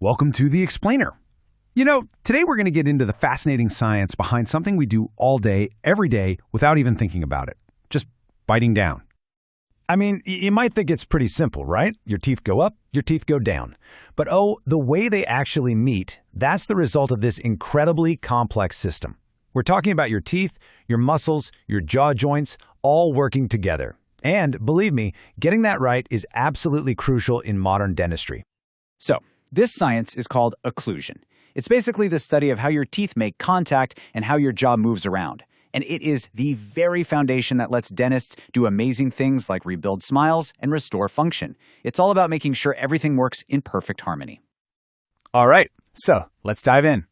Welcome to The Explainer. Today we're going to get into the fascinating science behind something we do all day, every day, without even thinking about it. Just biting down. You might think it's pretty simple, right? Your teeth go up, your teeth go down. But the way they actually meet, that's the result of this incredibly complex system. We're talking about your teeth, your muscles, your jaw joints, all working together. And believe me, getting that right is absolutely crucial in modern dentistry. So, this science is called occlusion. It's basically the study of how your teeth make contact and how your jaw moves around. And it is the very foundation that lets dentists do amazing things like rebuild smiles and restore function. It's all about making sure everything works in perfect harmony. All right, so let's dive in.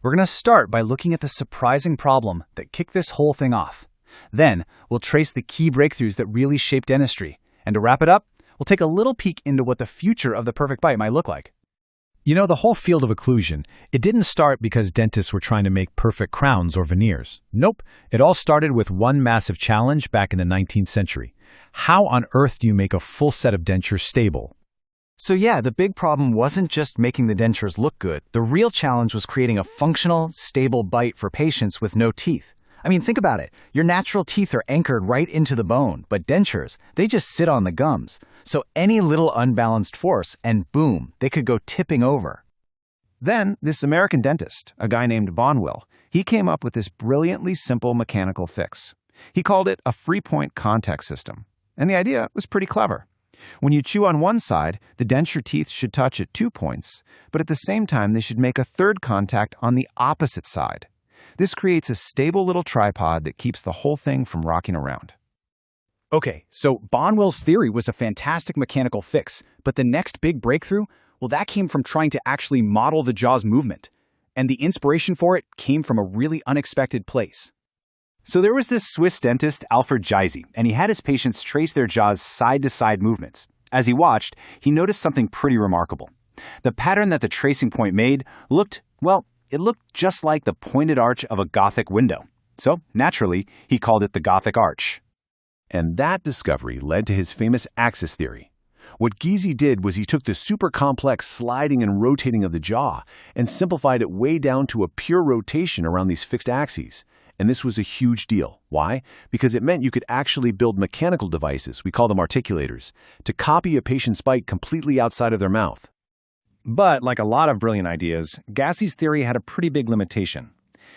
We're going to start by looking at the surprising problem that kicked this whole thing off. Then, we'll trace the key breakthroughs that really shaped dentistry. And to wrap it up, we'll take a little peek into what the future of the perfect bite might look like. The whole field of occlusion, it didn't start because dentists were trying to make perfect crowns or veneers. Nope. It all started with one massive challenge back in the 19th century. How on earth do you make a full set of dentures stable? So the big problem wasn't just making the dentures look good. The real challenge was creating a functional, stable bite for patients with no teeth. Think about it. Your natural teeth are anchored right into the bone, but dentures, they just sit on the gums. So any little unbalanced force, and boom, they could go tipping over. Then, this American dentist, a guy named Bonwell, he came up with this brilliantly simple mechanical fix. He called it a three-point contact system. And the idea was pretty clever. When you chew on one side, the denture teeth should touch at 2 points, but at the same time they should make a third contact on the opposite side. This creates a stable little tripod that keeps the whole thing from rocking around. Okay, so Bonwell's theory was a fantastic mechanical fix, but the next big breakthrough, that came from trying to actually model the jaw's movement. And the inspiration for it came from a really unexpected place. So there was this Swiss dentist, Alfred Gysi, and he had his patients trace their jaws' side-to-side movements. As he watched, he noticed something pretty remarkable. The pattern that the tracing point made it looked just like the pointed arch of a Gothic window. So, naturally, he called it the Gothic arch. And that discovery led to his famous axis theory. What Gysi did was he took the super complex sliding and rotating of the jaw and simplified it way down to a pure rotation around these fixed axes. And this was a huge deal. Why? Because it meant you could actually build mechanical devices, we call them articulators, to copy a patient's bite completely outside of their mouth. But, like a lot of brilliant ideas, Gysi's theory had a pretty big limitation.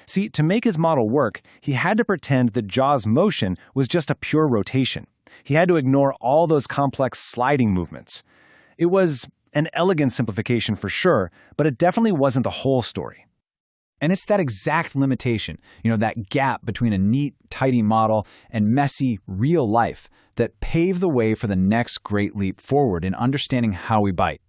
See, to make his model work, he had to pretend the jaw's motion was just a pure rotation. He had to ignore all those complex sliding movements. It was an elegant simplification for sure, but it definitely wasn't the whole story. And it's that exact limitation, that gap between a neat, tidy model and messy, real life that paved the way for the next great leap forward in understanding how we bite.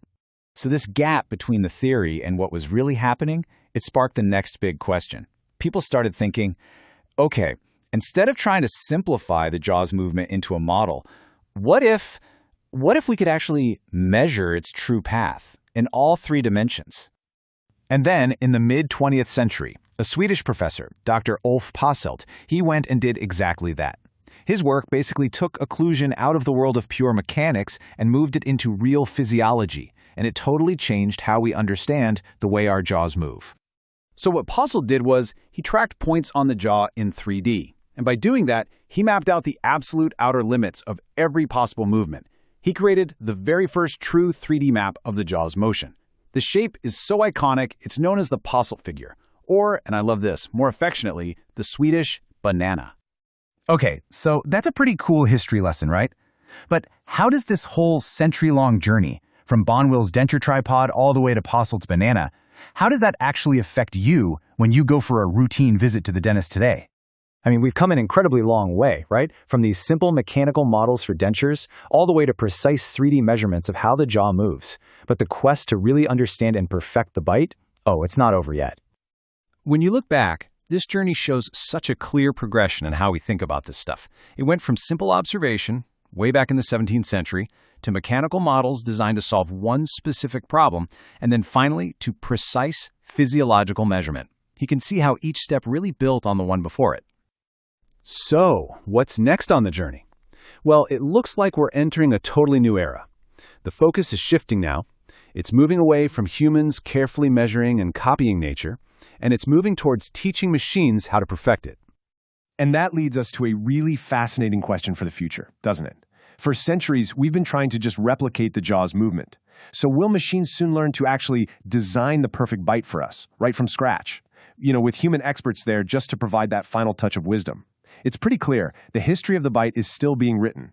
So this gap between the theory and what was really happening, it sparked the next big question. People started thinking, okay, instead of trying to simplify the jaw's movement into a model, what if we could actually measure its true path in all 3 dimensions? And then, in the mid-20th century, a Swedish professor, Dr. Ulf Passelt, he went and did exactly that. His work basically took occlusion out of the world of pure mechanics and moved it into real physiology, and it totally changed how we understand the way our jaws move. So what Passelt did was he tracked points on the jaw in 3D, and by doing that, he mapped out the absolute outer limits of every possible movement. He created the very first true 3D map of the jaw's motion. The shape is so iconic, it's known as the Passelt figure, or, and I love this, more affectionately, the Swedish banana. Okay, so that's a pretty cool history lesson, right? But how does this whole century-long journey, from Bonwell's denture tripod all the way to Passelt's banana, how does that actually affect you when you go for a routine visit to the dentist today? We've come an incredibly long way, right? From these simple mechanical models for dentures all the way to precise 3D measurements of how the jaw moves. But the quest to really understand and perfect the bite, it's not over yet. When you look back, this journey shows such a clear progression in how we think about this stuff. It went from simple observation, way back in the 17th century, to mechanical models designed to solve one specific problem, and then finally to precise physiological measurement. You can see how each step really built on the one before it. So, what's next on the journey? Well, it looks like we're entering a totally new era. The focus is shifting now. It's moving away from humans carefully measuring and copying nature, and it's moving towards teaching machines how to perfect it. And that leads us to a really fascinating question for the future, doesn't it? For centuries, we've been trying to just replicate the jaw's movement. So will machines soon learn to actually design the perfect bite for us, right from scratch? With human experts there just to provide that final touch of wisdom. It's pretty clear, the history of the bite is still being written.